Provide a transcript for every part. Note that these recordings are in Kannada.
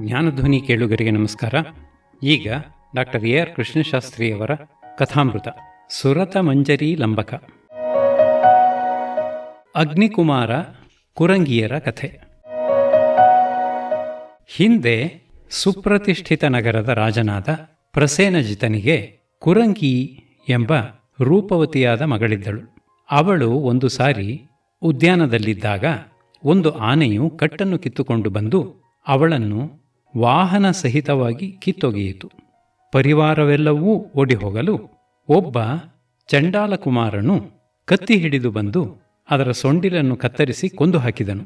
ಜ್ಞಾನಧ್ವನಿ ಕೇಳುಗರಿಗೆ ನಮಸ್ಕಾರ. ಈಗ ಡಾಕ್ಟರ್ ಎ ಆರ್ ಕೃಷ್ಣಶಾಸ್ತ್ರಿಯವರ ಕಥಾಮೃತ ಸುರತ ಮಂಜರಿ ಲಂಬಕ. ಅಗ್ನಿಕುಮಾರ ಕುರಂಗಿಯರ ಕಥೆ. ಹಿಂದೆ ಸುಪ್ರತಿಷ್ಠಿತ ನಗರದ ರಾಜನಾದ ಪ್ರಸೇನಜಿತನಿಗೆ ಕುರಂಗಿ ಎಂಬ ರೂಪವತಿಯಾದ ಮಗಳಿದ್ದಳು. ಅವಳು ಒಂದು ಸಾರಿ ಉದ್ಯಾನದಲ್ಲಿದ್ದಾಗ ಒಂದು ಆನೆಯು ಕಟ್ಟನ್ನು ಕಿತ್ತುಕೊಂಡು ಬಂದು ಅವಳನ್ನು ವಾಹನ ಸಹಿತವಾಗಿ ಕಿತ್ತೊಗೆಯಿತು. ಪರಿವಾರವೆಲ್ಲವೂ ಓಡಿಹೋಗಲು ಒಬ್ಬ ಚಂಡಾಲ ಕುಮಾರನು ಕತ್ತಿ ಹಿಡಿದು ಬಂದು ಅದರ ಸೊಂಡಿಲನ್ನು ಕತ್ತರಿಸಿ ಕೊಂದು ಹಾಕಿದನು.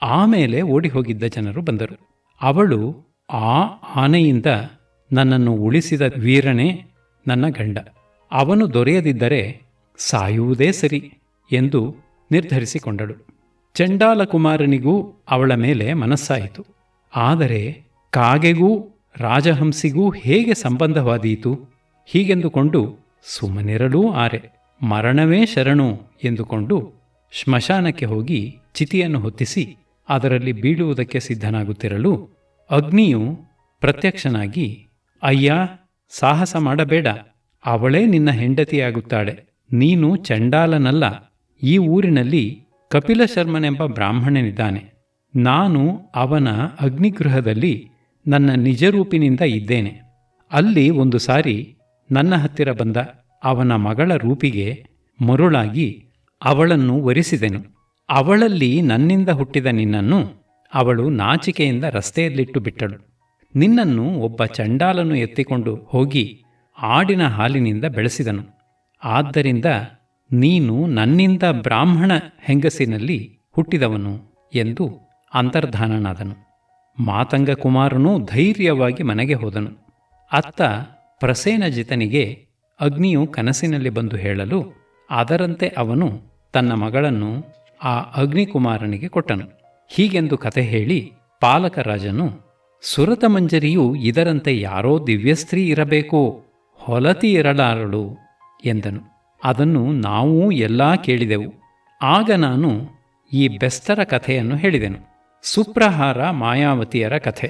ಆಮೇಲೆ ಓಡಿಹೋಗಿದ್ದ ಜನರು ಬಂದರು. ಅವಳು, ಆ ಆನೆಯಿಂದ ನನ್ನನ್ನು ಉಳಿಸಿದ ವೀರನೇ ನನ್ನ ಗಂಡ, ಅವನು ದೊರೆಯದಿದ್ದರೆ ಸಾಯುವುದೇ ಸರಿ ಎಂದು ನಿರ್ಧರಿಸಿಕೊಂಡಳು. ಚಂಡಾಲ ಕುಮಾರನಿಗೂ ಅವಳ ಮೇಲೆ ಮನಸ್ಸಾಯಿತು. ಆದರೆ ಕಾಗೆಗೂ ರಾಜಹಂಸಿಗೂ ಹೇಗೆ ಸಂಬಂಧವಾದೀತು? ಹೀಗೆಂದುಕೊಂಡು ಸುಮ್ಮನಿರಲೂ ಆರೆ, ಮರಣವೇ ಶರಣು ಎಂದುಕೊಂಡು ಶ್ಮಶಾನಕ್ಕೆ ಹೋಗಿ ಚಿತಿಯನ್ನು ಹೊತ್ತಿಸಿ ಅದರಲ್ಲಿ ಬೀಳುವುದಕ್ಕೆ ಸಿದ್ಧನಾಗುತ್ತಿರಲು ಅಗ್ನಿಯು ಪ್ರತ್ಯಕ್ಷನಾಗಿ, ಅಯ್ಯ, ಸಾಹಸ ಮಾಡಬೇಡ, ಅವಳೇ ನಿನ್ನ ಹೆಂಡತಿಯಾಗುತ್ತಾಳೆ. ನೀನು ಚಂಡಾಲನಲ್ಲ. ಈ ಊರಿನಲ್ಲಿ ಕಪಿಲ ಶರ್ಮನೆಂಬ ಬ್ರಾಹ್ಮಣನಿದ್ದಾನೆ. ನಾನು ಅವನ ಅಗ್ನಿಗೃಹದಲ್ಲಿ ನನ್ನ ನಿಜರೂಪಿನಿಂದ ಇದ್ದೇನೆ. ಅಲ್ಲಿ ಒಂದು ಸಾರಿ ನನ್ನ ಹತ್ತಿರ ಬಂದ ಅವನ ಮಗಳ ರೂಪಿಗೆ ಮರುಳಾಗಿ ಅವಳನ್ನು ವರಿಸಿದೆನು. ಅವಳಲ್ಲಿ ನನ್ನಿಂದ ಹುಟ್ಟಿದ ನಿನ್ನನ್ನು ಅವಳು ನಾಚಿಕೆಯಿಂದ ರಸ್ತೆಯಲ್ಲಿಟ್ಟು ಬಿಟ್ಟಳು. ನಿನ್ನನ್ನು ಒಬ್ಬ ಚಂಡಾಲನು ಎತ್ತಿಕೊಂಡು ಹೋಗಿ ಆಡಿನ ಹಾಲಿನಿಂದ ಬೆಳೆಸಿದನು. ಆದ್ದರಿಂದ ನೀನು ನನ್ನಿಂದ ಬ್ರಾಹ್ಮಣ ಹೆಂಗಸಿನಲ್ಲಿ ಹುಟ್ಟಿದವನು ಎಂದು ಅಂತರ್ಧಾನನಾದನು. ಮಾತಂಗ ಕುಮಾರನೂ ಧೈರ್ಯವಾಗಿ ಮನೆಗೆ ಹೋದನು. ಅತ್ತ ಪ್ರಸೇನಜಿತನಿಗೆ ಅಗ್ನಿಯು ಕನಸಿನಲ್ಲಿ ಬಂದು ಹೇಳಲು ಅದರಂತೆ ಅವನು ತನ್ನ ಮಗಳನ್ನು ಆ ಅಗ್ನಿಕುಮಾರನಿಗೆ ಕೊಟ್ಟನು. ಹೀಗೆಂದು ಕತೆ ಹೇಳಿ ಪಾಲಕರಾಜನು, ಸುರತ ಮಂಜರಿಯು ಇದರಂತೆ ಯಾರೋ ದಿವ್ಯಸ್ತ್ರೀ ಇರಬೇಕೋ, ಹೊಲತಿ ಇರಲಾರಳು ಎಂದನು. ಅದನ್ನು ನಾವೂ ಎಲ್ಲಾ ಕೇಳಿದೆವು. ಆಗ ನಾನು ಈ ಬೆಸ್ತರ ಕಥೆಯನ್ನು ಹೇಳಿದೆನು. ಸುಪ್ರಹಾರ ಮಾಯಾವತಿಯರ ಕಥೆ.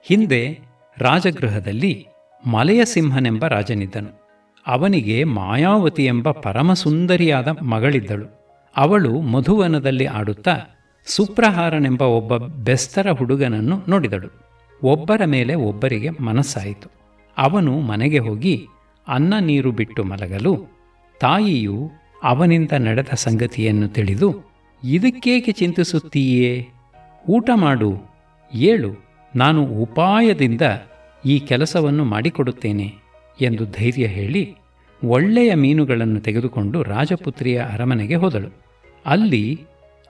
ಹಿಂದೆ ರಾಜಗೃಹದಲ್ಲಿ ಮಲಯಸಿಂಹನೆಂಬ ರಾಜನಿದ್ದನು. ಅವನಿಗೆ ಮಾಯಾವತಿ ಎಂಬ ಪರಮಸುಂದರಿಯಾದ ಮಗಳಿದ್ದಳು. ಅವಳು ಮಧುವನದಲ್ಲಿ ಆಡುತ್ತಾ ಸುಪ್ರಹಾರನೆಂಬ ಒಬ್ಬ ಬೆಸ್ತರ ಹುಡುಗನನ್ನು ನೋಡಿದಳು. ಒಬ್ಬರ ಮೇಲೆ ಒಬ್ಬರಿಗೆ ಮನಸ್ಸಾಯಿತು. ಅವನು ಮನೆಗೆ ಹೋಗಿ ಅನ್ನ ನೀರು ಬಿಟ್ಟು ಮಲಗಲು ತಾಯಿಯು ಅವನಿಂದ ನಡೆದ ಸಂಗತಿಯನ್ನು ತಿಳಿದು, ಇದಕ್ಕೇಕೆ ಚಿಂತಿಸುತ್ತೀಯೇ? ಊಟ ಮಾಡು, ಏಳು, ನಾನು ಉಪಾಯದಿಂದ ಈ ಕೆಲಸವನ್ನು ಮಾಡಿಕೊಡುತ್ತೇನೆ ಎಂದು ಧೈರ್ಯ ಹೇಳಿ ಒಳ್ಳೆಯ ಮೀನುಗಳನ್ನು ತೆಗೆದುಕೊಂಡು ರಾಜಪುತ್ರಿಯ ಅರಮನೆಗೆ ಹೋದಳು. ಅಲ್ಲಿ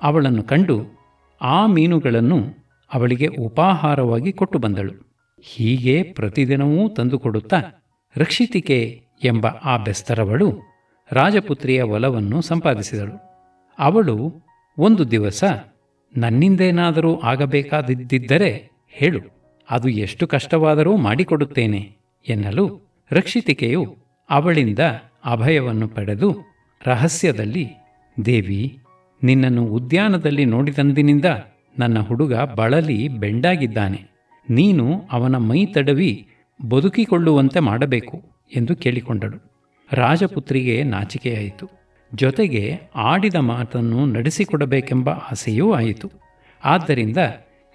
ಅವಳನ್ನು ಕಂಡು ಆ ಮೀನುಗಳನ್ನು ಅವಳಿಗೆ ಉಪಾಹಾರವಾಗಿ ಕೊಟ್ಟು ಬಂದಳು. ಹೀಗೆ ಪ್ರತಿದಿನವೂ ತಂದುಕೊಡುತ್ತಾ ರಕ್ಷಿತಿಕೆ ಎಂಬ ಆ ಬೆಸ್ತರವಳು ರಾಜಪುತ್ರಿಯ ಒಲವನ್ನು ಸಂಪಾದಿಸಿದಳು. ಅವಳು ಒಂದು ದಿವಸ, ನನ್ನಿಂದೇನಾದರೂ ಆಗಬೇಕಾದಿದ್ದರೆ ಹೇಳು, ಅದು ಎಷ್ಟು ಕಷ್ಟವಾದರೂ ಮಾಡಿಕೊಡುತ್ತೇನೆ ಎನ್ನಲು ರಕ್ಷಿತಿಕೆಯು ಅವಳಿಂದ ಅಭಯವನ್ನು ಪಡೆದು ರಹಸ್ಯದಲ್ಲಿ, ದೇವಿ, ನಿನ್ನನ್ನು ಉದ್ಯಾನದಲ್ಲಿ ನೋಡಿದಂದಿನಿಂದ ನನ್ನ ಹುಡುಗ ಬಳಲಿ ಬೆಂಡಾಗಿದ್ದಾನೆ. ನೀನು ಅವನ ಮೈ ತಡವಿ ಬದುಕಿಕೊಳ್ಳುವಂತೆ ಮಾಡಬೇಕು ಎಂದು ಕೇಳಿಕೊಂಡಳು. ರಾಜಪುತ್ರಿಗೆ ನಾಚಿಕೆಯಾಯಿತು. ಜೊತೆಗೆ ಆಡಿದ ಮಾತನ್ನು ನಡೆಸಿಕೊಡಬೇಕೆಂಬ ಆಸೆಯೂ ಆಯಿತು. ಆದ್ದರಿಂದ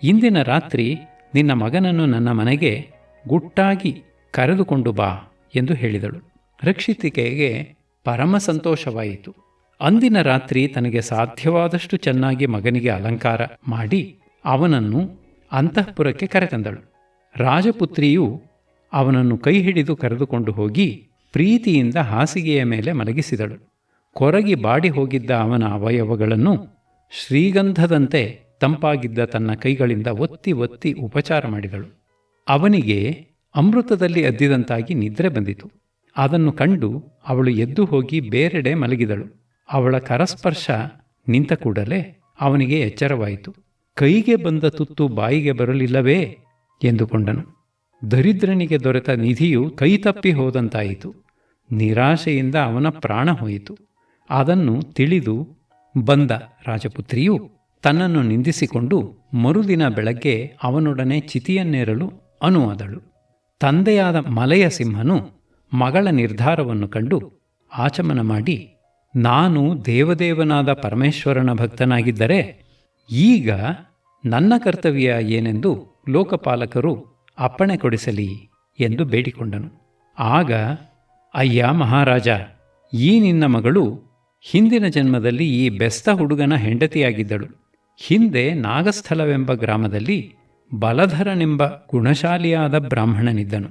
ಇಂದಿನ ರಾತ್ರಿ ನಿನ್ನ ಮಗನನ್ನು ನನ್ನ ಮನೆಗೆ ಗುಟ್ಟಾಗಿ ಕರೆದುಕೊಂಡು ಬಾ ಎಂದು ಹೇಳಿದಳು. ರಕ್ಷಿತಿಕೆಗೆ ಪರಮ ಸಂತೋಷವಾಯಿತು. ಅಂದಿನ ರಾತ್ರಿ ತನಗೆ ಸಾಧ್ಯವಾದಷ್ಟು ಚೆನ್ನಾಗಿ ಮಗನಿಗೆ ಅಲಂಕಾರ ಮಾಡಿ ಅವನನ್ನು ಅಂತಃಪುರಕ್ಕೆ ಕರೆತಂದಳು. ರಾಜಪುತ್ರಿಯು ಅವನನ್ನು ಕೈ ಹಿಡಿದು ಕರೆದುಕೊಂಡು ಹೋಗಿ ಪ್ರೀತಿಯಿಂದ ಹಾಸಿಗೆಯ ಮೇಲೆ ಮಲಗಿಸಿದಳು. ಕೊರಗಿ ಬಾಡಿ ಹೋಗಿದ್ದ ಅವನ ಅವಯವಗಳನ್ನು ಶ್ರೀಗಂಧದಂತೆ ತಂಪಾಗಿದ್ದ ತನ್ನ ಕೈಗಳಿಂದ ಒತ್ತಿ ಒತ್ತಿ ಉಪಚಾರ ಮಾಡಿದಳು. ಅವನಿಗೆ ಅಮೃತದಲ್ಲಿ ಅದ್ದಿದಂತಾಗಿ ನಿದ್ರೆ ಬಂದಿತು. ಅದನ್ನು ಕಂಡು ಅವಳು ಎದ್ದು ಹೋಗಿ ಬೇರೆಡೆ ಮಲಗಿದಳು. ಅವಳ ಕರಸ್ಪರ್ಶ ನಿಂತ ಕೂಡಲೇ ಅವನಿಗೆ ಎಚ್ಚರವಾಯಿತು. ಕೈಗೆ ಬಂದ ತುತ್ತು ಬಾಯಿಗೆ ಬರಲಿಲ್ಲವೇ ಎಂದುಕೊಂಡನು. ದರಿದ್ರನಿಗೆ ದೊರೆತ ನಿಧಿಯು ಕೈ ತಪ್ಪಿ ಹೋದಂತಾಯಿತು. ನಿರಾಶೆಯಿಂದ ಅವನ ಪ್ರಾಣ ಹೋಯಿತು. ಅದನ್ನು ತಿಳಿದು ಬಂದ ರಾಜಪುತ್ರಿಯು ತನ್ನನ್ನು ನಿಂದಿಸಿಕೊಂಡು ಮರುದಿನ ಬೆಳಗ್ಗೆ ಅವನೊಡನೆ ಚಿತಿಯನ್ನೇರಲು ಅನುವಾದಳು. ತಂದೆಯಾದ ಮಲಯ ಸಿಂಹನು ಮಗಳ ನಿರ್ಧಾರವನ್ನು ಕಂಡು ಆಚಮನ ಮಾಡಿ, ನಾನು ದೇವದೇವನಾದ ಪರಮೇಶ್ವರನ ಭಕ್ತನಾಗಿದ್ದರೆ ಈಗ ನನ್ನ ಕರ್ತವ್ಯ ಏನೆಂದು ಲೋಕಪಾಲಕರು ಅಪ್ಪಣೆ ಕೊಡಿಸಲಿ ಎಂದು ಬೇಡಿಕೊಂಡನು. ಆಗ, ಅಯ್ಯ ಮಹಾರಾಜ, ಈ ನಿನ್ನ ಮಗಳು ಹಿಂದಿನ ಜನ್ಮದಲ್ಲಿ ಈ ಬೆಸ್ತ ಹುಡುಗನ ಹೆಂಡತಿಯಾಗಿದ್ದಳು. ಹಿಂದೆ ನಾಗಸ್ಥಳವೆಂಬ ಗ್ರಾಮದಲ್ಲಿ ಬಲಧರನೆಂಬ ಗುಣಶಾಲಿಯಾದ ಬ್ರಾಹ್ಮಣನಿದ್ದನು.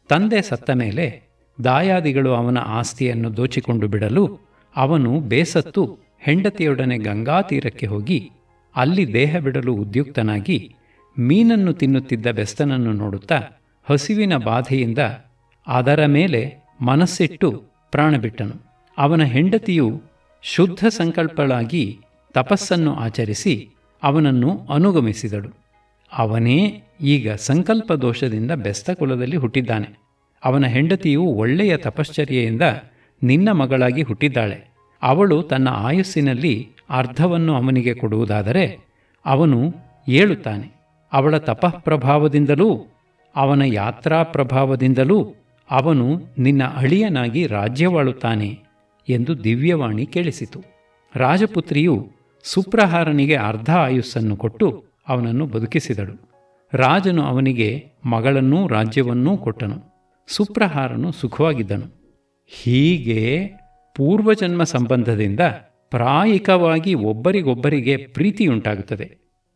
ತಂದೆ ಸತ್ತ ಮೇಲೆ ದಾಯಾದಿಗಳು ಅವನ ಆಸ್ತಿಯನ್ನು ದೋಚಿಕೊಂಡು ಬಿಡಲು ಅವನು ಬೇಸತ್ತು ಹೆಂಡತಿಯೊಡನೆ ಗಂಗಾ ತೀರಕ್ಕೆ ಹೋಗಿ ಅಲ್ಲಿ ದೇಹ ಬಿಡಲು ಉದ್ಯುಕ್ತನಾಗಿ ಮೀನನ್ನು ತಿನ್ನುತ್ತಿದ್ದ ಬೆಸ್ತನನ್ನು ನೋಡುತ್ತಾ ಹಸಿವಿನ ಬಾಧೆಯಿಂದ ಅದರ ಮೇಲೆ ಮನಸ್ಸಿಟ್ಟು ಪ್ರಾಣಬಿಟ್ಟನು. ಅವನ ಹೆಂಡತಿಯು ಶುದ್ಧ ಸಂಕಲ್ಪಳಾಗಿ ತಪಸ್ಸನ್ನು ಆಚರಿಸಿ ಅವನನ್ನು ಅನುಗಮಿಸಿದಳು. ಅವನೇ ಈಗ ಸಂಕಲ್ಪ ದೋಷದಿಂದ ಬೆಸ್ತ ಕುಲದಲ್ಲಿ ಹುಟ್ಟಿದ್ದಾನೆ. ಅವನ ಹೆಂಡತಿಯು ಒಳ್ಳೆಯ ತಪಶ್ಚರ್ಯೆಯಿಂದ ನಿನ್ನ ಮಗಳಾಗಿ ಹುಟ್ಟಿದ್ದಾಳೆ. ಅವಳು ತನ್ನ ಆಯುಸ್ಸಿನಲ್ಲಿ ಅರ್ಧವನ್ನು ಅವನಿಗೆ ಕೊಡುವುದಾದರೆ ಅವನು ಏಳುತ್ತಾನೆ. ಅವಳ ತಪಃಪ್ರಭಾವದಿಂದಲೂ ಅವನ ಯಾತ್ರಾ ಪ್ರಭಾವದಿಂದಲೂ ಅವನು ನಿನ್ನ ಅಳಿಯನಾಗಿ ರಾಜ್ಯವಾಳುತ್ತಾನೆ ಎಂದು ದಿವ್ಯವಾಣಿ ಕೇಳಿಸಿತು. ರಾಜಪುತ್ರಿಯು ಸುಪ್ರಹಾರನಿಗೆ ಅರ್ಧ ಆಯುಸ್ಸನ್ನು ಕೊಟ್ಟು ಅವನನ್ನು ಬದುಕಿಸಿದಳು. ರಾಜನು ಅವನಿಗೆ ಮಗಳನ್ನೂ ರಾಜ್ಯವನ್ನೂ ಕೊಟ್ಟನು. ಸುಪ್ರಹಾರನು ಸುಖವಾಗಿದ್ದನು. ಹೀಗೆ ಪೂರ್ವಜನ್ಮ ಸಂಬಂಧದಿಂದ ಪ್ರಾಯಿಕವಾಗಿ ಒಬ್ಬರಿಗೊಬ್ಬರಿಗೆ ಪ್ರೀತಿಯುಂಟಾಗುತ್ತದೆ.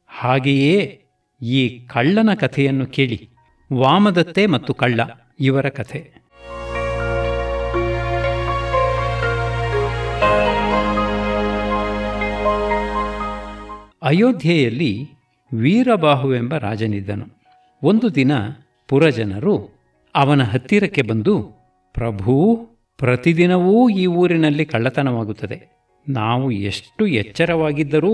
ಹಾಗೆಯೇ ಈ ಕಳ್ಳನ ಕಥೆಯನ್ನು ಕೇಳಿ. ವಾಮದತ್ತೆ ಮತ್ತು ಕಳ್ಳ ಇವರ ಕಥೆ. ಅಯೋಧ್ಯೆಯಲ್ಲಿ ವೀರಬಾಹುವೆಂಬ ರಾಜನಿದ್ದನು. ಒಂದು ದಿನ ಪುರಜನರು ಅವನ ಹತ್ತಿರಕ್ಕೆ ಬಂದು, ಪ್ರಭೂ, ಪ್ರತಿದಿನವೂ ಈ ಊರಿನಲ್ಲಿ ಕಳ್ಳತನವಾಗುತ್ತದೆ. ನಾವು ಎಷ್ಟು ಎಚ್ಚರವಾಗಿದ್ದರೂ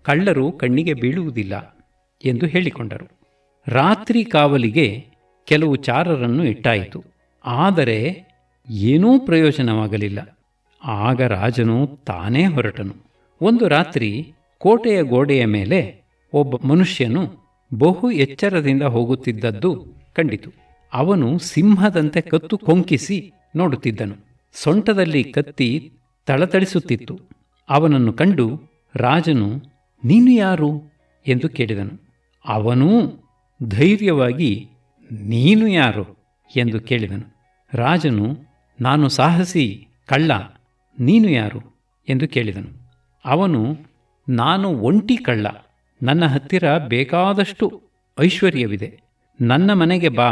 ಕಳ್ಳರು ಕಣ್ಣಿಗೆ ಬೀಳುವುದಿಲ್ಲ ಎಂದು ಹೇಳಿಕೊಂಡರು. ರಾತ್ರಿ ಕಾವಲಿಗೆ ಕೆಲವು ಚಾರರನ್ನು ಇಟ್ಟಾಯಿತು. ಆದರೆ ಏನೂ ಪ್ರಯೋಜನವಾಗಲಿಲ್ಲ. ಆಗ ರಾಜನು ತಾನೇ ಹೊರಟನು. ಒಂದು ರಾತ್ರಿ ಕೋಟೆಯ ಗೋಡೆಯ ಮೇಲೆ ಒಬ್ಬ ಮನುಷ್ಯನು ಬಹು ಎಚ್ಚರದಿಂದ ಹೋಗುತ್ತಿದ್ದದ್ದು ಕಂಡಿತು. ಅವನು ಸಿಂಹದಂತೆ ಕತ್ತು ಕೊಂಕಿಸಿ ನೋಡುತ್ತಿದ್ದನು. ಸೊಂಟದಲ್ಲಿ ಕತ್ತಿ ತಳತಳಿಸುತ್ತಿತ್ತು. ಅವನನ್ನು ಕಂಡು ರಾಜನು, ನೀನು ಯಾರು ಎಂದು ಕೇಳಿದನು. ಅವನೂ ಧೈರ್ಯವಾಗಿ, ನೀನು ಯಾರು ಎಂದು ಕೇಳಿದನು. ರಾಜನು, ನಾನು ಸಾಹಸಿ ಕಳ್ಳ, ನೀನು ಯಾರು ಎಂದು ಕೇಳಿದನು. ಅವನು, ನಾನು ಒಂಟಿ ಕಳ್ಳ, ನನ್ನ ಹತ್ತಿರ ಬೇಕಾದಷ್ಟು ಐಶ್ವರ್ಯವಿದೆ. ನನ್ನ ಮನೆಗೆ ಬಾ,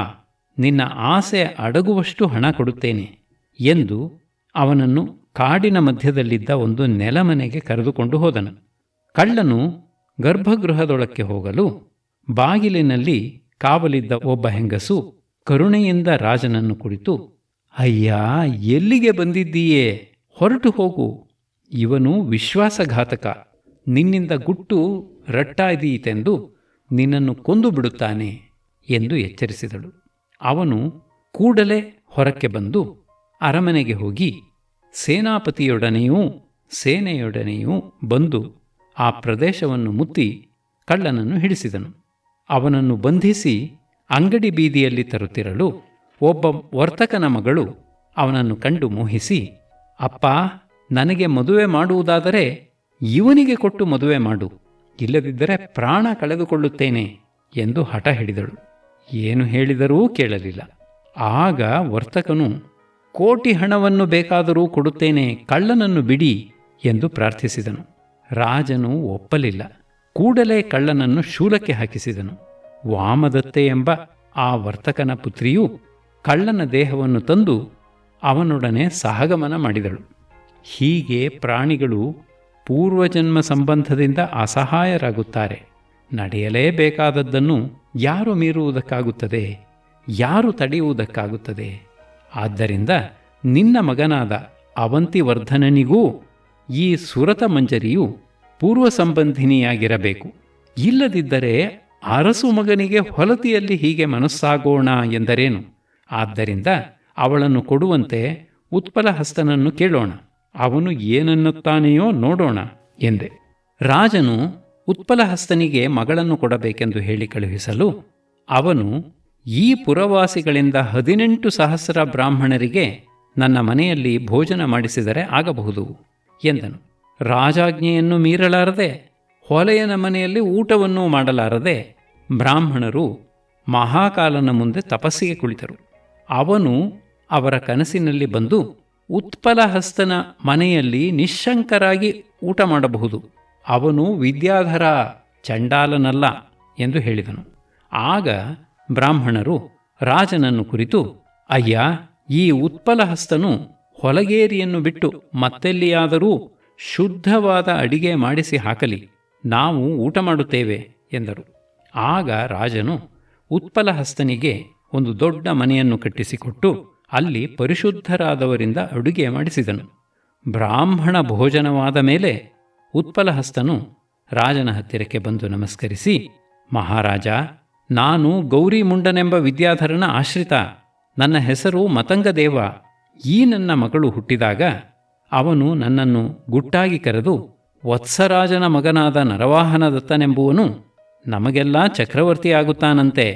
ನಿನ್ನ ಆಸೆ ಅಡಗುವಷ್ಟು ಹಣ ಕೊಡುತ್ತೇನೆ ಎಂದು ಅವನನ್ನು ಕಾಡಿನ ಮಧ್ಯದಲ್ಲಿದ್ದ ಒಂದು ನೆಲಮನೆಗೆ ಕರೆದುಕೊಂಡು ಹೋದನು. ಕಳ್ಳನು ಗರ್ಭಗೃಹದೊಳಕ್ಕೆ ಹೋಗಲು ಬಾಗಿಲಿನಲ್ಲಿ ಕಾವಲಿದ್ದ ಒಬ್ಬ ಹೆಂಗಸು ಕರುಣೆಯಿಂದ ರಾಜನನ್ನು ಕುರಿತು, ಅಯ್ಯ, ಎಲ್ಲಿಗೆ ಬಂದಿದ್ದೀಯೇ? ಹೊರಟು ಹೋಗು. ಇವನು ವಿಶ್ವಾಸಘಾತಕ. ನಿನ್ನಿಂದ ಗುಟ್ಟು ರಟ್ಟಾದೀತೆಂದು ನಿನ್ನನ್ನು ಕೊಂದು ಬಿಡುತ್ತಾನೆ ಎಂದು ಎಚ್ಚರಿಸಿದಳು. ಅವನು ಕೂಡಲೇ ಹೊರಕ್ಕೆ ಬಂದು ಅರಮನೆಗೆ ಹೋಗಿ ಸೇನಾಪತಿಯೊಡನೆಯೂ ಸೇನೆಯೊಡನೆಯೂ ಬಂದು ಆ ಪ್ರದೇಶವನ್ನು ಮುತ್ತಿ ಕಳ್ಳನನ್ನು ಹಿಡಿಸಿದನು. ಅವನನ್ನು ಬಂಧಿಸಿ ಅಂಗಡಿ ಬೀದಿಯಲ್ಲಿ ತರುತ್ತಿರಲು ಒಬ್ಬ ವರ್ತಕನ ಮಗಳು ಅವನನ್ನು ಕಂಡು ಮೋಹಿಸಿ, ಅಪ್ಪ, ನನಗೆ ಮದುವೆ ಮಾಡುವುದಾದರೆ ಇವನಿಗೆ ಕೊಟ್ಟು ಮದುವೆ ಮಾಡು, ಇಲ್ಲದಿದ್ದರೆ ಪ್ರಾಣ ಕಳೆದುಕೊಳ್ಳುತ್ತೇನೆ ಎಂದು ಹಠ ಹಿಡಿದಳು. ಏನು ಹೇಳಿದರೂ ಕೇಳಲಿಲ್ಲ. ಆಗ ವರ್ತಕನು, ಕೋಟಿ ಹಣವನ್ನು ಬೇಕಾದರೂ ಕೊಡುತ್ತೇನೆ, ಕಳ್ಳನನ್ನು ಬಿಡಿ ಎಂದು ಪ್ರಾರ್ಥಿಸಿದನು. ರಾಜನು ಒಪ್ಪಲಿಲ್ಲ. ಕೂಡಲೇ ಕಳ್ಳನನ್ನು ಶೂಲಕ್ಕೆ ಹಾಕಿಸಿದನು. ವಾಮದತ್ತೆ ಎಂಬ ಆ ವರ್ತಕನ ಪುತ್ರಿಯು ಕಳ್ಳನ ದೇಹವನ್ನು ತಂದು ಅವನೊಡನೆ ಸಹಗಮನ ಮಾಡಿದಳು. ಹೀಗೆ ಪ್ರಾಣಿಗಳು ಪೂರ್ವಜನ್ಮ ಸಂಬಂಧದಿಂದ ಅಸಹಾಯರಾಗುತ್ತಾರೆ. ನಡೆಯಲೇಬೇಕಾದದ್ದನ್ನು ಯಾರು ಮೀರುವುದಕ್ಕಾಗುತ್ತದೆ? ಯಾರು ತಡೆಯುವುದಕ್ಕಾಗುತ್ತದೆ? ಆದ್ದರಿಂದ ನಿನ್ನ ಮಗನಾದ ಅವಂತಿವರ್ಧನನಿಗೂ ಈ ಸುರತ ಮಂಜರಿಯು ಪೂರ್ವ ಸಂಬಂಧಿನಿಯಾಗಿರಬೇಕು. ಇಲ್ಲದಿದ್ದರೆ ಅರಸು ಮಗನಿಗೆ ಹೊಲತಿಯಲ್ಲಿ ಹೀಗೆ ಮನಸ್ಸಾಗೋಣ ಎಂದರೇನು? ಆದ್ದರಿಂದ ಅವಳನ್ನು ಕೊಡುವಂತೆ ಉತ್ಪಲಹಸ್ತನನ್ನು ಕೇಳೋಣ. ಅವನು ಏನನ್ನುತ್ತಾನೆಯೋ ನೋಡೋಣ ಎಂದೆ. ರಾಜನು ಉತ್ಪಲಹಸ್ತನಿಗೆ ಮಗಳನ್ನು ಕೊಡಬೇಕೆಂದು ಹೇಳಿ ಕಳುಹಿಸಲು ಅವನು, ಈ ಪುರವಾಸಿಗಳಿಂದ 18,000 ಬ್ರಾಹ್ಮಣರಿಗೆ ನನ್ನ ಮನೆಯಲ್ಲಿ ಭೋಜನ ಮಾಡಿಸಿದರೆ ಆಗಬಹುದು ಎಂದನು. ರಾಜಾಜ್ಞೆಯನ್ನು ಮೀರಲಾರದೆ, ಹೊಲೆಯನ ಮನೆಯಲ್ಲಿ ಊಟವನ್ನೂ ಮಾಡಲಾರದೆ ಬ್ರಾಹ್ಮಣರು ಮಹಾಕಾಲನ ಮುಂದೆ ತಪಸ್ಸಿಗೆ ಕುಳಿತರು. ಅವನು ಅವರ ಕನಸಿನಲ್ಲಿ ಬಂದು ಉತ್ಪಲಹಸ್ತನ ಮನೆಯಲ್ಲಿ ನಿಶ್ಶಂಕರಾಗಿ ಊಟ ಮಾಡಬಹುದು, ಅವನು ವಿದ್ಯಾಧರ, ಚಂಡಾಲನಲ್ಲ ಎಂದು ಹೇಳಿದನು. ಆಗ ಬ್ರಾಹ್ಮಣರು ರಾಜನನ್ನು ಕುರಿತು, ಅಯ್ಯ, ಈ ಉತ್ಪಲಹಸ್ತನು ಹೊಲಗೇರಿಯನ್ನು ಬಿಟ್ಟು ಮತ್ತೆಲ್ಲಿಯಾದರೂ ಶುದ್ಧವಾದ ಅಡಿಗೆ ಮಾಡಿಸಿ ಹಾಕಲಿ, ನಾವು ಊಟ ಮಾಡುತ್ತೇವೆ ಎಂದರು. ಆಗ ರಾಜನು ಉತ್ಪಲಹಸ್ತನಿಗೆ ಒಂದು ದೊಡ್ಡ ಮನೆಯನ್ನು ಕಟ್ಟಿಸಿಕೊಟ್ಟು ಅಲ್ಲಿ ಪರಿಶುದ್ಧರಾದವರಿಂದ ಅಡುಗೆ ಮಾಡಿಸಿದನು. ಬ್ರಾಹ್ಮಣ ಭೋಜನವಾದ ಮೇಲೆ ಉತ್ಪಲಹಸ್ತನು ರಾಜನ ಹತ್ತಿರಕ್ಕೆ ಬಂದು ನಮಸ್ಕರಿಸಿ, ಮಹಾರಾಜ, ನಾನು ಗೌರಿ ಮುಂಡನೆಂಬ ವಿದ್ಯಾಧರನ ಆಶ್ರಿತ. ನನ್ನ ಹೆಸರು ಮತಂಗದೇವ. ಈ ನನ್ನ ಮಗಳು ಹುಟ್ಟಿದಾಗ ಅವನು ನನ್ನನ್ನು ಗುಟ್ಟಾಗಿ ಕರೆದು, ವತ್ಸರಾಜನ ಮಗನಾದ ನರವಾಹನ ದತ್ತನೆಂಬುವನು ನಮಗೆಲ್ಲ ಚಕ್ರವರ್ತಿಯಾಗುತ್ತಾನಂತೆ,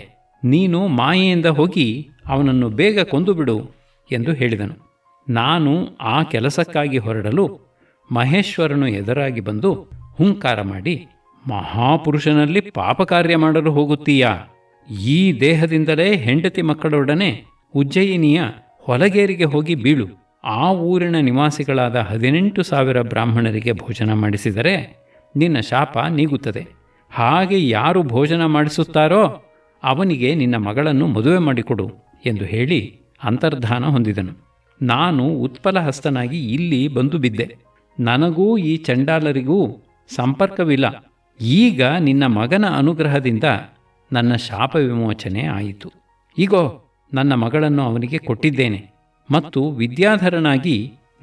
ನೀನು ಮಾಯೆಯಿಂದ ಹೋಗಿ ಅವನನ್ನು ಬೇಗ ಕೊಂದುಬಿಡು ಎಂದು ಹೇಳಿದನು. ನಾನು ಆ ಕೆಲಸಕ್ಕಾಗಿ ಹೊರಡಲು ಮಹೇಶ್ವರನು ಎದುರಾಗಿ ಬಂದು ಹುಂಕಾರ ಮಾಡಿ, ಮಹಾಪುರುಷನಲ್ಲಿ ಪಾಪಕಾರ್ಯ ಮಾಡಲು ಹೋಗುತ್ತೀಯಾ? ಈ ದೇಹದಿಂದಲೇ ಹೆಂಡತಿ ಮಕ್ಕಳೊಡನೆ ಉಜ್ಜಯಿನಿಯ ಹೊಲಗೇರಿಗೆ ಹೋಗಿ ಬೀಳು. ಆ ಊರಿನ ನಿವಾಸಿಗಳಾದ 18,000 ಬ್ರಾಹ್ಮಣರಿಗೆ ಭೋಜನ ಮಾಡಿಸಿದರೆ ನಿನ್ನ ಶಾಪ ನೀಗುತ್ತದೆ. ಹಾಗೆ ಯಾರು ಭೋಜನ ಮಾಡಿಸುತ್ತಾರೋ ಅವನಿಗೆ ನಿನ್ನ ಮಗಳನ್ನು ಮದುವೆ ಮಾಡಿಕೊಡು ಎಂದು ಹೇಳಿ ಅಂತರ್ಧಾನ ಹೊಂದಿದನು. ನಾನು ಉತ್ಪಲಹಸ್ತನಾಗಿ ಇಲ್ಲಿ ಬಂದು ಬಿದ್ದೆ. ನನಗೂ ಈ ಚಂಡಾಲರಿಗೂ ಸಂಪರ್ಕವಿಲ್ಲ. ಈಗ ನಿನ್ನ ಮಗನ ಅನುಗ್ರಹದಿಂದ ನನ್ನ ಶಾಪ ವಿಮೋಚನೆ ಆಯಿತು. ಈಗೋ ನನ್ನ ಮಗಳನ್ನು ಅವನಿಗೆ ಕೊಟ್ಟಿದ್ದೇನೆ ಮತ್ತು ವಿದ್ಯಾಧರನಾಗಿ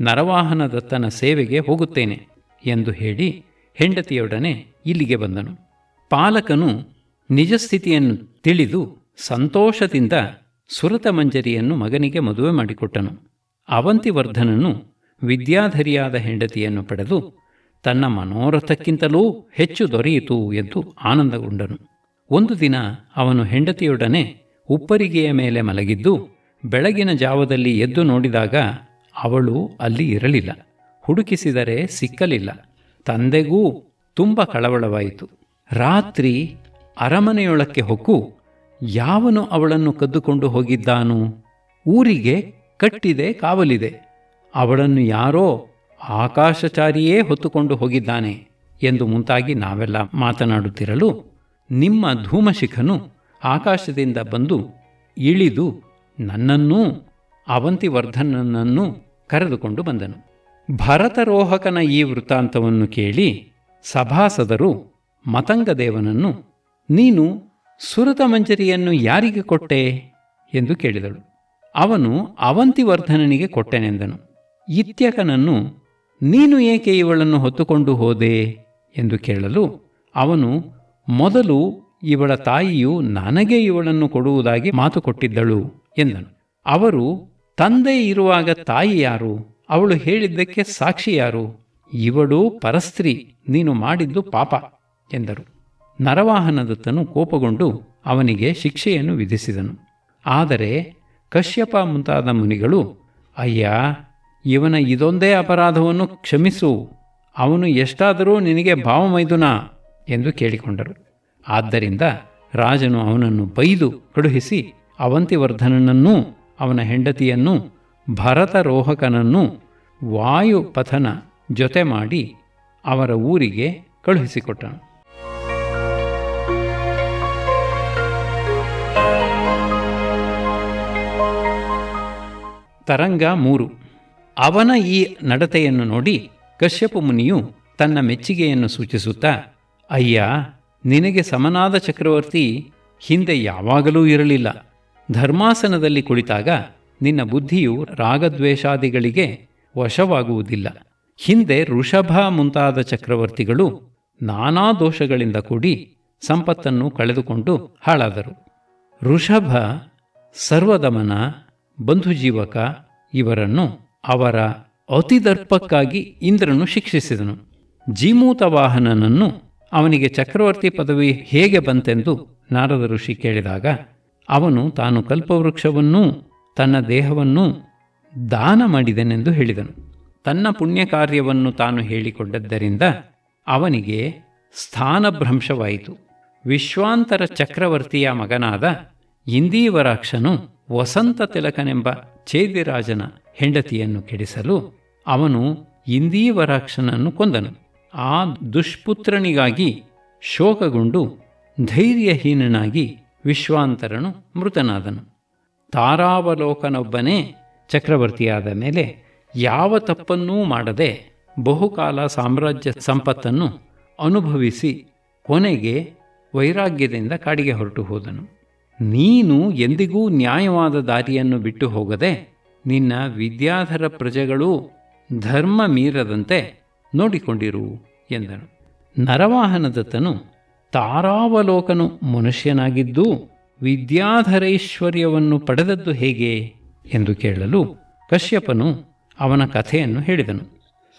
ನರವಾಹನ ದತ್ತನ ಸೇವೆಗೆ ಹೋಗುತ್ತೇನೆ ಎಂದು ಹೇಳಿ ಹೆಂಡತಿಯೊಡನೆ ಇಲ್ಲಿಗೆ ಬಂದನು. ಪಾಲಕನು ನಿಜಸ್ಥಿತಿಯನ್ನು ತಿಳಿದು ಸಂತೋಷದಿಂದ ಸುರತಮಂಜರಿಯನ್ನು ಮಗನಿಗೆ ಮದುವೆ ಮಾಡಿಕೊಟ್ಟನು. ಅವಂತಿವರ್ಧನನು ವಿದ್ಯಾಧರಿಯಾದ ಹೆಂಡತಿಯನ್ನು ಪಡೆದು ತನ್ನ ಮನೋರಥಕ್ಕಿಂತಲೂ ಹೆಚ್ಚು ದೊರೆಯಿತು ಎಂದು ಆನಂದಗೊಂಡನು. ಒಂದು ದಿನ ಅವನು ಹೆಂಡತಿಯೊಡನೆ ಉಪ್ಪರಿಗೆಯ ಮೇಲೆ ಮಲಗಿದ್ದು ಬೆಳಗಿನ ಜಾವದಲ್ಲಿ ಎದ್ದು ನೋಡಿದಾಗ ಅವಳು ಅಲ್ಲಿ ಇರಲಿಲ್ಲ. ಹುಡುಕಿಸಿದರೆ ಸಿಕ್ಕಲಿಲ್ಲ. ತಂದೆಗೂ ತುಂಬ ಕಳವಳವಾಯಿತು. ರಾತ್ರಿ ಅರಮನೆಯೊಳಕ್ಕೆ ಹೊಕ್ಕು ಯಾವನು ಅವಳನ್ನು ಕದ್ದುಕೊಂಡು ಹೋಗಿದ್ದಾನು? ಊರಿಗೆ ಕಟ್ಟಿದೆ ಕಾವಲಿದೆ. ಅವಳನ್ನು ಯಾರೋ ಆಕಾಶಚಾರಿಯೇ ಹೊತ್ತುಕೊಂಡು ಹೋಗಿದ್ದಾನೆ ಎಂದು ಮುಂತಾಗಿ ನಾವೆಲ್ಲ ಮಾತನಾಡುತ್ತಿರಲು ನಿಮ್ಮ ಧೂಮಶಿಖನು ಆಕಾಶದಿಂದ ಬಂದು ಇಳಿದು ನನ್ನನ್ನೂ ಅವಂತಿವರ್ಧನನನ್ನೂ ಕರೆದುಕೊಂಡು ಬಂದನು. ಭರತರೋಹಕನ ಈ ವೃತ್ತಾಂತವನ್ನು ಕೇಳಿ ಸಭಾಸದರು ಮತಂಗದೇವನನ್ನು, ನೀನು ಸುರತಮಂಜರಿಯನ್ನು ಯಾರಿಗೆ ಕೊಟ್ಟೆ ಎಂದು ಕೇಳಿದಳು. ಅವನು ಅವಂತಿವರ್ಧನನಿಗೆ ಕೊಟ್ಟೆನೆಂದನು. ಇತ್ಯಕನನ್ನು, ನೀನು ಏಕೆ ಇವಳನ್ನು ಹೊತ್ತುಕೊಂಡು ಹೋದೆ ಎಂದು ಕೇಳಲು ಅವನು, ಮೊದಲು ಇವಳ ತಾಯಿಯು ನನಗೆ ಇವಳನ್ನು ಕೊಡುವುದಾಗಿ ಮಾತು ಕೊಟ್ಟಿದ್ದಳು ಎಂದನು. ಅವರು, ತಂದೆ ಇರುವಾಗ ತಾಯಿ ಯಾರು? ಅವಳು ಹೇಳಿದ್ದಕ್ಕೆ ಸಾಕ್ಷಿ ಯಾರು? ಇವಳು ಪರಸ್ತ್ರೀ, ನೀನು ಮಾಡಿದ್ದು ಪಾಪ ಎಂದರು. ನರವಾಹನದತ್ತನು ಕೋಪಗೊಂಡು ಅವನಿಗೆ ಶಿಕ್ಷೆಯನ್ನು ವಿಧಿಸಿದನು. ಆದರೆ ಕಶ್ಯಪ ಮುಂತಾದ ಮುನಿಗಳು, ಅಯ್ಯ, ಇವನ ಇದೊಂದೇ ಅಪರಾಧವನ್ನು ಕ್ಷಮಿಸು, ಅವನು ಎಷ್ಟಾದರೂ ನಿನಗೆ ಭಾವಮೈದುನ ಎಂದು ಕೇಳಿಕೊಂಡರು. ಆದ್ದರಿಂದ ರಾಜನು ಅವನನ್ನು ಬೈದು ಕಳುಹಿಸಿ ಅವಂತಿವರ್ಧನನನ್ನೂ ಅವನ ಹೆಂಡತಿಯನ್ನೂ ಭರತರೋಹಕನನ್ನೂ ವಾಯುಪಥನ ಜೊತೆ ಮಾಡಿ ಅವರ ಊರಿಗೆ ಕಳುಹಿಸಿಕೊಟ್ಟನು. ತರಂಗ 3. ಅವನ ಈ ನಡತೆಯನ್ನು ನೋಡಿ ಕಶ್ಯಪ ಮುನಿಯು ತನ್ನ ಮೆಚ್ಚುಗೆಯನ್ನು ಸೂಚಿಸುತ್ತಾ, ಅಯ್ಯ, ನಿನಗೆ ಸಮನಾದ ಚಕ್ರವರ್ತಿ ಹಿಂದೆ ಯಾವಾಗಲೂ ಇರಲಿಲ್ಲ. ಧರ್ಮಾಸನದಲ್ಲಿ ಕುಳಿತಾಗ ನಿನ್ನ ಬುದ್ಧಿಯು ರಾಗದ್ವೇಷಾದಿಗಳಿಗೆ ವಶವಾಗುವುದಿಲ್ಲ. ಹಿಂದೆ ಋಷಭ ಮುಂತಾದ ಚಕ್ರವರ್ತಿಗಳು ನಾನಾ ದೋಷಗಳಿಂದ ಕೂಡಿ ಸಂಪತ್ತನ್ನು ಕಳೆದುಕೊಂಡು ಹಾಳಾದರು. ಋಷಭ, ಸರ್ವದಮನ, ಬಂಧುಜೀವಕ ಇವರನ್ನು ಅವರ ಅತಿದರ್ಪಕ್ಕಾಗಿ ಇಂದ್ರನು ಶಿಕ್ಷಿಸಿದನು. ಜೀಮೂತವಾಹನನನ್ನು ಅವನಿಗೆ ಚಕ್ರವರ್ತಿ ಪದವಿ ಹೇಗೆ ಬಂತೆಂದು ನಾರದ ಋಷಿ ಕೇಳಿದಾಗ ಅವನು ತಾನು ಕಲ್ಪವೃಕ್ಷವನ್ನೂ ತನ್ನ ದೇಹವನ್ನೂ ದಾನ ಮಾಡಿದನೆಂದು ಹೇಳಿದನು. ತನ್ನ ಪುಣ್ಯ ಕಾರ್ಯವನ್ನು ತಾನು ಹೇಳಿಕೊಂಡದ್ದರಿಂದ ಅವನಿಗೆ ಸ್ಥಾನಭ್ರಂಶವಾಯಿತು. ವಿಶ್ವಾಂತರ ಚಕ್ರವರ್ತಿಯ ಮಗನಾದ ಇಂದೀವರಾಕ್ಷನು ವಸಂತ ತಿಲಕನೆಂಬ ಚೇದಿರಾಜನ ಹೆಂಡತಿಯನ್ನು ಕೆಡಿಸಲು ಅವನು ಇಂದೀವರಾಕ್ಷನನ್ನು ಕೊಂದನು. ಆ ದುಷ್ಪುತ್ರನಿಗಾಗಿ ಶೋಕಗೊಂಡು ಧೈರ್ಯಹೀನನಾಗಿ ವಿಶ್ವಾಂತರನು ಮೃತನಾದನು. ತಾರಾವಲೋಕನೊಬ್ಬನೇ ಚಕ್ರವರ್ತಿಯಾದ ಮೇಲೆ ಯಾವ ತಪ್ಪನ್ನೂ ಮಾಡದೆ ಬಹುಕಾಲ ಸಾಮ್ರಾಜ್ಯ ಸಂಪತ್ತನ್ನು ಅನುಭವಿಸಿ ಕೊನೆಗೆ ವೈರಾಗ್ಯದಿಂದ ಕಾಡಿಗೆ ಹೊರಟು ಹೋದನು. ನೀನು ಎಂದಿಗೂ ನ್ಯಾಯವಾದ ದಾರಿಯನ್ನು ಬಿಟ್ಟು ಹೋಗದೆ ನಿನ್ನ ವಿದ್ಯಾಧರ ಪ್ರಜೆಗಳೂ ಧರ್ಮ ಮೀರದಂತೆ ನೋಡಿಕೊಂಡಿರು ಎಂದನು. ನರವಾಹನದತ್ತನು ತಾರಾವಲೋಕನು ಮನುಷ್ಯನಾಗಿದ್ದು ವಿದ್ಯಾಧರೈಶ್ವರ್ಯವನ್ನು ಪಡೆದದ್ದು ಹೇಗೆ ಎಂದು ಕೇಳಲು ಕಶ್ಯಪನು ಅವನ ಕಥೆಯನ್ನು ಹೇಳಿದನು.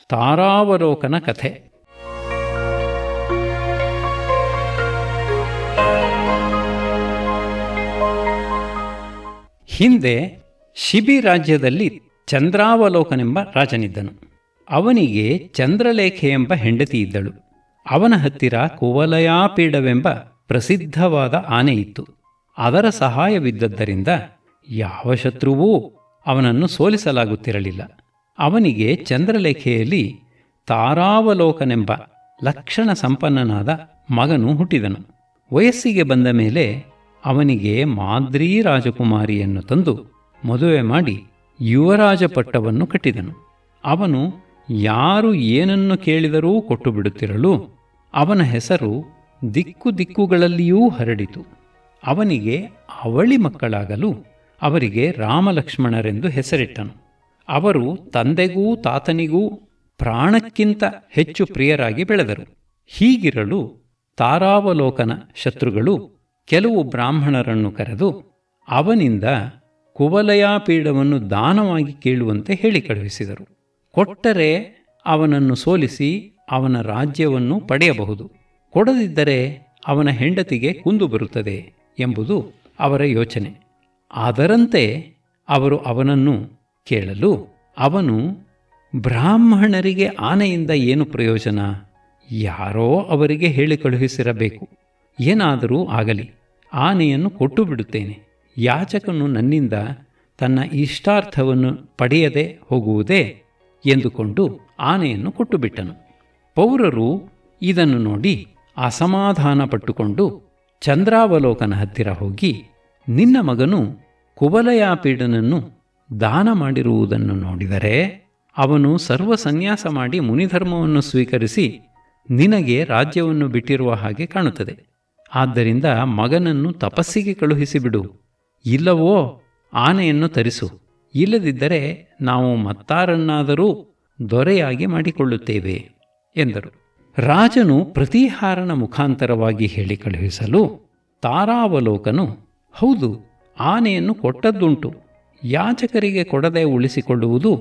ತಾರಾವಲೋಕನ ಕಥೆ. ಹಿಂದೆ ಶಿಬಿ ರಾಜ್ಯದಲ್ಲಿ ಚಂದ್ರಾವಲೋಕನೆಂಬ ರಾಜನಿದ್ದನು. ಅವನಿಗೆ ಚಂದ್ರಲೇಖೆ ಎಂಬ ಹೆಂಡತಿ ಇದ್ದಳು. ಅವನ ಹತ್ತಿರ ಕುವಲಯಾಪೀಡವೆಂಬ ಪ್ರಸಿದ್ಧವಾದ ಆನೆ ಇತ್ತು. ಅದರ ಸಹಾಯವಿದ್ದದ್ದರಿಂದ ಯಾವ ಶತ್ರುವೂ ಅವನನ್ನು ಸೋಲಿಸಲಾಗುತ್ತಿರಲಿಲ್ಲ. ಅವನಿಗೆ ಚಂದ್ರಲೇಖೆಯಲ್ಲಿ ತಾರಾವಲೋಕನೆಂಬ ಲಕ್ಷಣ ಸಂಪನ್ನನಾದ ಮಗನು ಹುಟ್ಟಿದನು. ವಯಸ್ಸಿಗೆ ಬಂದ ಮೇಲೆ ಅವನಿಗೆ ಮಾದ್ರೀ ರಾಜಕುಮಾರಿಯನ್ನು ತಂದು ಮದುವೆ ಮಾಡಿ ಯುವರಾಜ ಪಟ್ಟವನ್ನು ಕಟ್ಟಿದನು. ಅವನು ಯಾರು ಏನನ್ನು ಕೇಳಿದರೂ ಕೊಟ್ಟು ಬಿಡುತ್ತಿರಲು ಅವನ ಹೆಸರು ದಿಕ್ಕು ದಿಕ್ಕುಗಳಲ್ಲಿಯೂ ಹರಡಿತು. ಅವನಿಗೆ ಅವಳಿ ಮಕ್ಕಳಾಗಲು ಅವರಿಗೆ ರಾಮಲಕ್ಷ್ಮಣರೆಂದು ಹೆಸರಿಟ್ಟನು. ಅವರು ತಂದೆಗೂ ತಾತನಿಗೂ ಪ್ರಾಣಕ್ಕಿಂತ ಹೆಚ್ಚು ಪ್ರಿಯರಾಗಿ ಬೆಳೆದರು. ಹೀಗಿರಲು ತಾರಾವಲೋಕನ ಶತ್ರುಗಳು ಕೆಲವು ಬ್ರಾಹ್ಮಣರನ್ನು ಕರೆದು ಅವನಿಂದ ಕುವಲಯಾಪೀಡವನ್ನು ದಾನವಾಗಿ ಕೇಳುವಂತೆ ಹೇಳಿ ಕಳುಹಿಸಿದರು. ಕೊಟ್ಟರೆ ಅವನನ್ನು ಸೋಲಿಸಿ ಅವನ ರಾಜ್ಯವನ್ನು ಪಡೆಯಬಹುದು, ಕೊಡದಿದ್ದರೆ ಅವನ ಹೆಂಡತಿಗೆ ಕುಂದು ಬರುತ್ತದೆ ಎಂಬುದು ಅವರ ಯೋಚನೆ. ಅದರಂತೆ ಅವರು ಅವನನ್ನು ಕೇಳಲು ಅವನು, ಬ್ರಾಹ್ಮಣರಿಗೆ ಆನೆಯಿಂದ ಏನು ಪ್ರಯೋಜನ? ಯಾರೋ ಅವರಿಗೆ ಹೇಳಿ ಕಳುಹಿಸಿರಬೇಕು. ಏನಾದರೂ ಆಗಲಿ, ಆನೆಯನ್ನು ಕೊಟ್ಟು ಬಿಡುತ್ತೇನೆ. ಯಾಚಕನು ನನ್ನಿಂದ ತನ್ನ ಇಷ್ಟಾರ್ಥವನ್ನು ಪಡೆಯದೆ ಹೋಗುವುದೇ ಎಂದುಕೊಂಡು ಆನೆಯನ್ನು ಕೊಟ್ಟುಬಿಟ್ಟನು. ಪೌರರು ಇದನ್ನು ನೋಡಿ ಅಸಮಾಧಾನ ಪಟ್ಟುಕೊಂಡು ಚಂದ್ರಾವಲೋಕನ ಹತ್ತಿರ ಹೋಗಿ, ನಿನ್ನ ಮಗನು ಕುವಲಯಾಪೀಡನನ್ನು ದಾನ ಮಾಡಿರುವುದನ್ನು ನೋಡಿದರೆ ಅವನು ಸರ್ವ ಸನ್ಯಾಸ ಮಾಡಿ ಮುನಿಧರ್ಮವನ್ನು ಸ್ವೀಕರಿಸಿ ನಿನಗೆ ರಾಜ್ಯವನ್ನು ಬಿಟ್ಟಿರುವ ಹಾಗೆ ಕಾಣುತ್ತದೆ. ಆದ್ದರಿಂದ ಮಗನನ್ನು ತಪಸ್ಸಿಗೆ ಕಳುಹಿಸಿಬಿಡು, ಇಲ್ಲವೋ ಆನೆಯನ್ನು ತರಿಸು. ಇಲ್ಲದಿದ್ದರೆ ನಾವು ಮತ್ತಾರನ್ನಾದರೂ ದೊರೆಯಾಗಿ ಮಾಡಿಕೊಳ್ಳುತ್ತೇವೆ ಎಂದರು. ರಾಜನು ಪ್ರತೀಹಾರನ ಮುಖಾಂತರವಾಗಿ ಹೇಳಿ ಕಳುಹಿಸಲು ತಾರಾವಲೋಕನು, ಹೌದು, ಆನೆಯನ್ನು ಕೊಟ್ಟದ್ದುಂಟು, ಯಾಚಕರಿಗೆ ಕೊಡದೆ ಉಳಿಸಿಕೊಳ್ಳುವುದು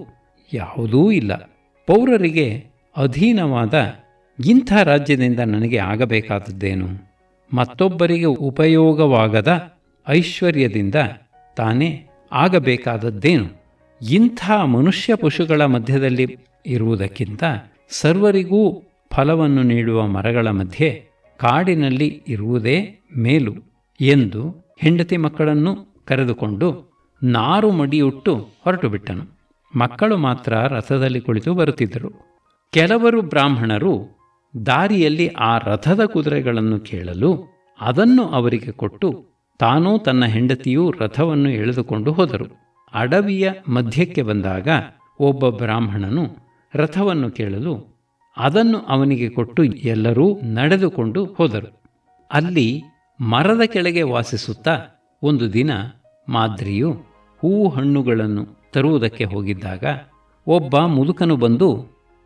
ಯಾವುದೂ ಇಲ್ಲ. ಪೌರರಿಗೆ ಅಧೀನವಾದ ಇಂಥ ರಾಜ್ಯದಿಂದ ನನಗೆ ಆಗಬೇಕಾದದ್ದೇನು? ಮತ್ತೊಬ್ಬರಿಗೆ ಉಪಯೋಗವಾಗದ ಐಶ್ವರ್ಯದಿಂದ ತಾನೇ ಆಗಬೇಕಾದದ್ದೇನು? ಇಂಥ ಮನುಷ್ಯ ಪಶುಗಳ ಮಧ್ಯದಲ್ಲಿ ಇರುವುದಕ್ಕಿಂತ ಸರ್ವರಿಗೂ ಫಲವನ್ನು ನೀಡುವ ಮರಗಳ ಮಧ್ಯೆ ಕಾಡಿನಲ್ಲಿ ಇರುವುದೇ ಮೇಲು ಎಂದು ಹೆಂಡತಿ ಮಕ್ಕಳನ್ನು ಕರೆದುಕೊಂಡು ನಾರು ಮಡಿಯುಟ್ಟು ಹೊರಟು ಬಿಟ್ಟನು. ಮಕ್ಕಳು ಮಾತ್ರ ರಥದಲ್ಲಿ ಕುಳಿತು ಬರುತ್ತಿದ್ದರು. ಕೆಲವರು ಬ್ರಾಹ್ಮಣರು ದಾರಿಯಲ್ಲಿ ಆ ರಥದ ಕುದುರೆಗಳನ್ನು ಕೇಳಲು ಅದನ್ನು ಅವರಿಗೆ ಕೊಟ್ಟು ತಾನೂ ತನ್ನ ಹೆಂಡತಿಯೂ ರಥವನ್ನು ಎಳೆದುಕೊಂಡು ಹೋದರು. ಅಡವಿಯ ಮಧ್ಯಕ್ಕೆ ಬಂದಾಗ ಒಬ್ಬ ಬ್ರಾಹ್ಮಣನು ರಥವನ್ನು ಕೇಳಲು ಅದನ್ನು ಅವನಿಗೆ ಕೊಟ್ಟು ಎಲ್ಲರೂ ನಡೆದುಕೊಂಡು ಹೋದರು. ಅಲ್ಲಿ ಮರದ ಕೆಳಗೆ ವಾಸಿಸುತ್ತಾ ಒಂದು ದಿನ ಮಾದ್ರಿಯು ಹೂವು ಹಣ್ಣುಗಳನ್ನು ತರುವುದಕ್ಕೆ ಹೋಗಿದ್ದಾಗ ಒಬ್ಬ ಮುದುಕನು ಬಂದು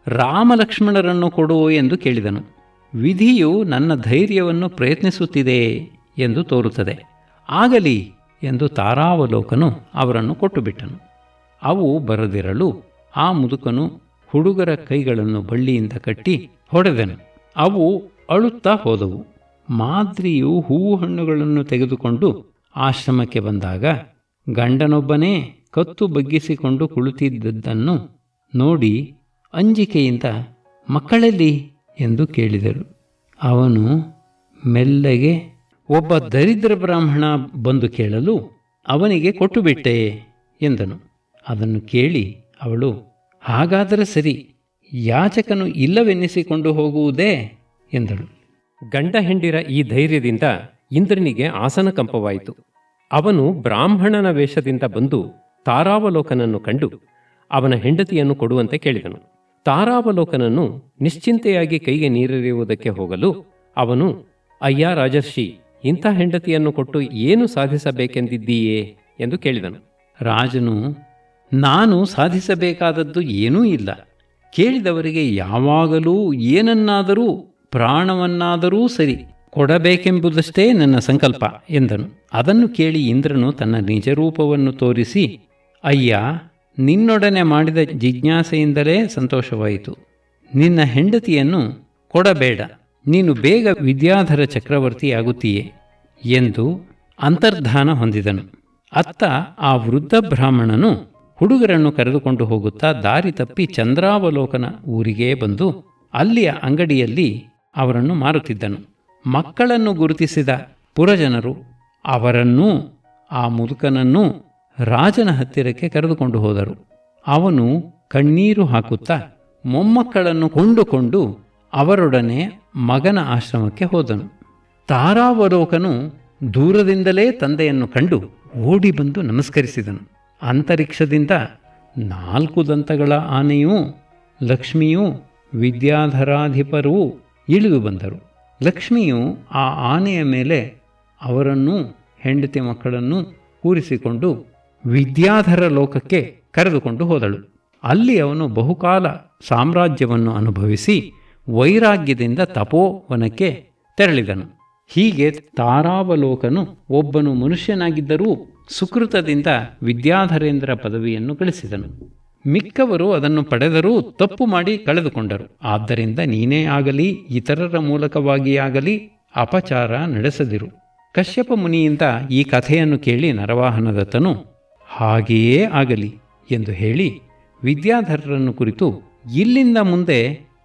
ರಾಮಲಕ್ಷ್ಮಣರನ್ನು ಕೊಡು ಎಂದು ಕೇಳಿದನು. ವಿಧಿಯು ನನ್ನ ಧೈರ್ಯವನ್ನು ಪ್ರಯತ್ನಿಸುತ್ತಿದೆ ಎಂದು ತೋರುತ್ತದೆ, ಆಗಲಿ ಎಂದು ತಾರಾವಲೋಕನು ಅವರನ್ನು ಕೊಟ್ಟುಬಿಟ್ಟನು. ಅವು ಬರದಿರಲು ಆ ಮುದುಕನು ಹುಡುಗರ ಕೈಗಳನ್ನು ಬಳ್ಳಿಯಿಂದ ಕಟ್ಟಿ ಹೊಡೆದನು. ಅವು ಅಳುತ್ತಾ ಹೋದವು. ಮಾದ್ರಿಯು ಹೂವು ಹಣ್ಣುಗಳನ್ನು ತೆಗೆದುಕೊಂಡು ಆಶ್ರಮಕ್ಕೆ ಬಂದಾಗ ಗಂಡನೊಬ್ಬನೇ ಕತ್ತು ಬಗ್ಗಿಸಿಕೊಂಡು ಕುಳಿತಿದ್ದದ್ದನ್ನು ನೋಡಿ ಅಂಜಿಕೆಯಿಂದ ಮಕ್ಕಳಲ್ಲಿ ಎಂದು ಕೇಳಿದರು. ಅವನು ಮೆಲ್ಲಗೆ ಒಬ್ಬ ದರಿದ್ರ ಬ್ರಾಹ್ಮಣ ಬಂದು ಕೇಳಲು ಅವನಿಗೆ ಕೊಟ್ಟುಬಿಟ್ಟೆ ಎಂದನು. ಅದನ್ನು ಕೇಳಿ ಅವಳು, ಹಾಗಾದರೆ ಸರಿ, ಯಾಚಕನು ಇಲ್ಲವೆನ್ನಿಸಿಕೊಂಡು ಹೋಗುವುದೇ ಎಂದಳು. ಗಂಡ ಹೆಂಡಿರ ಈ ಧೈರ್ಯದಿಂದ ಇಂದ್ರನಿಗೆ ಆಸನಕಂಪವಾಯಿತು. ಅವನು ಬ್ರಾಹ್ಮಣನ ವೇಷದಿಂದ ಬಂದು ತಾರಾವಲೋಕನನ್ನು ಕಂಡು ಅವನ ಹೆಂಡತಿಯನ್ನು ಕೊಡುವಂತೆ ಕೇಳಿದನು. ತಾರಾವಲೋಕನನ್ನು ನಿಶ್ಚಿಂತೆಯಾಗಿ ಕೈಗೆ ನೀರೆರೆಯುವುದಕ್ಕೆ ಹೋಗಲು ಅವನು, ಅಯ್ಯ ರಾಜರ್ಷಿ, ಇಂಥ ಹೆಂಡತಿಯನ್ನು ಕೊಟ್ಟು ಏನು ಸಾಧಿಸಬೇಕೆಂದಿದ್ದೀಯೇ ಎಂದು ಕೇಳಿದನು. ರಾಜನು, ನಾನು ಸಾಧಿಸಬೇಕಾದದ್ದು ಏನೂ ಇಲ್ಲ. ಕೇಳಿದವರಿಗೆ ಯಾವಾಗಲೂ ಏನನ್ನಾದರೂ ಪ್ರಾಣವನ್ನಾದರೂ ಸರಿ ಕೊಡಬೇಕೆಂಬುದಷ್ಟೇ ನನ್ನ ಸಂಕಲ್ಪ ಎಂದನು. ಅದನ್ನು ಕೇಳಿ ಇಂದ್ರನು ತನ್ನ ನಿಜರೂಪವನ್ನು ತೋರಿಸಿ, ಅಯ್ಯ, ನಿನ್ನೊಡನೆ ಮಾಡಿದ ಜಿಜ್ಞಾಸೆಯಿಂದಲೇ ಸಂತೋಷವಾಯಿತು. ನಿನ್ನ ಹೆಂಡತಿಯನ್ನು ಕೊಡಬೇಡ, ನೀನು ಬೇಗ ವಿದ್ಯಾಧರ ಚಕ್ರವರ್ತಿಯಾಗುತ್ತೀಯೆ ಎಂದು ಅಂತರ್ಧಾನ ಹೊಂದಿದನು. ಅತ್ತ ಆ ವೃದ್ಧ ಬ್ರಾಹ್ಮಣನು ಹುಡುಗರನ್ನು ಕರೆದುಕೊಂಡು ಹೋಗುತ್ತಾ ದಾರಿ ತಪ್ಪಿ ಚಂದ್ರಾವಲೋಕನ ಊರಿಗೆ ಬಂದು ಅಲ್ಲಿಯ ಅಂಗಡಿಯಲ್ಲಿ ಅವರನ್ನು ಮಾರುತ್ತಿದ್ದನು. ಮಕ್ಕಳನ್ನು ಗುರುತಿಸಿದ ಪುರಜನರು ಅವರನ್ನೂ ಆ ಮುದುಕನನ್ನೂ ರಾಜನ ಹತ್ತಿರಕ್ಕೆ ಕರೆದುಕೊಂಡು ಹೋದರು. ಅವನು ಕಣ್ಣೀರು ಹಾಕುತ್ತಾ ಮೊಮ್ಮಕ್ಕಳನ್ನು ಕೊಂಡುಕೊಂಡು ಅವರೊಡನೆ ಮಗನ ಆಶ್ರಮಕ್ಕೆ ಹೋದನು. ತಾರಾವಲೋಕನು ದೂರದಿಂದಲೇ ತಂದೆಯನ್ನು ಕಂಡು ಓಡಿ ಬಂದು ನಮಸ್ಕರಿಸಿದನು. ಅಂತರಿಕ್ಷದಿಂದ 4 ದಂತಗಳ ಆನೆಯೂ ಲಕ್ಷ್ಮಿಯೂ ವಿದ್ಯಾಧರಾಧಿಪರೂ ಇಳಿದು ಬಂದರು. ಲಕ್ಷ್ಮಿಯು ಆ ಆನೆಯ ಮೇಲೆ ಅವರನ್ನೂ ಹೆಂಡತಿ ಮಕ್ಕಳನ್ನು ಕೂರಿಸಿಕೊಂಡು ವಿದ್ಯಾಧರ ಲೋಕಕ್ಕೆ ಕರೆದುಕೊಂಡು ಹೋದಳು. ಅಲ್ಲಿ ಅವನು ಬಹುಕಾಲ ಸಾಮ್ರಾಜ್ಯವನ್ನು ಅನುಭವಿಸಿ ವೈರಾಗ್ಯದಿಂದ ತಪೋವನಕ್ಕೆ ತೆರಳಿದನು. ಹೀಗೆ ತಾರಾವಲೋಕನು ಒಬ್ಬನು ಮನುಷ್ಯನಾಗಿದ್ದರೂ ಸುಕೃತದಿಂದ ವಿದ್ಯಾಧರೇಂದ್ರ ಪದವಿಯನ್ನು ಗಳಿಸಿದನು. ಮಿಕ್ಕವರು ಅದನ್ನು ಪಡೆದರೂ ತಪ್ಪು ಮಾಡಿ ಕಳೆದುಕೊಂಡರು. ಆದ್ದರಿಂದ ನೀನೇ ಆಗಲಿ ಇತರರ ಮೂಲಕವಾಗಿಯಾಗಲಿ ಅಪಚಾರ ನಡೆಸದಿರು. ಕಶ್ಯಪ ಮುನಿಯಿಂದ ಈ ಕಥೆಯನ್ನು ಕೇಳಿ ನರವಾಹನದತ್ತನು ಹಾಗೆಯೇ ಆಗಲಿ ಎಂದು ಹೇಳಿ ವಿದ್ಯಾಧರರನ್ನು ಕುರಿತು, ಇಲ್ಲಿಂದ ಮುಂದೆ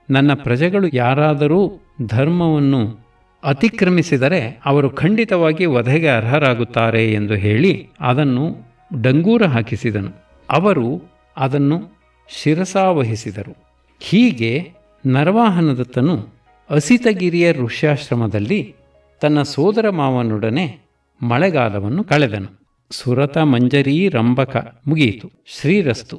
ನನ್ನ ಪ್ರಜೆಗಳು ಯಾರಾದರೂ ಧರ್ಮವನ್ನು ಅತಿಕ್ರಮಿಸಿದರೆ ಅವರು ಖಂಡಿತವಾಗಿ ವಧೆಗೆ ಅರ್ಹರಾಗುತ್ತಾರೆ ಎಂದು ಹೇಳಿ ಅದನ್ನು ಡಂಗೂರ ಹಾಕಿಸಿದನು. ಅವರು ಅದನ್ನು ಶಿರಸಾವಹಿಸಿದರು. ಹೀಗೆ ನರವಾಹನದತ್ತನು ಅಸಿತಗಿರಿಯ ಋಷ್ಯಾಶ್ರಮದಲ್ಲಿ ತನ್ನ ಸೋದರ ಮಾವನೊಡನೆ ಮಳೆಗಾಲವನ್ನು ಕಳೆದನು. ಸುರತ ಮಂಜರೀ ರಂಭಕ ಮುಗಿಯಿತು. ಶ್ರೀರಸ್ತು.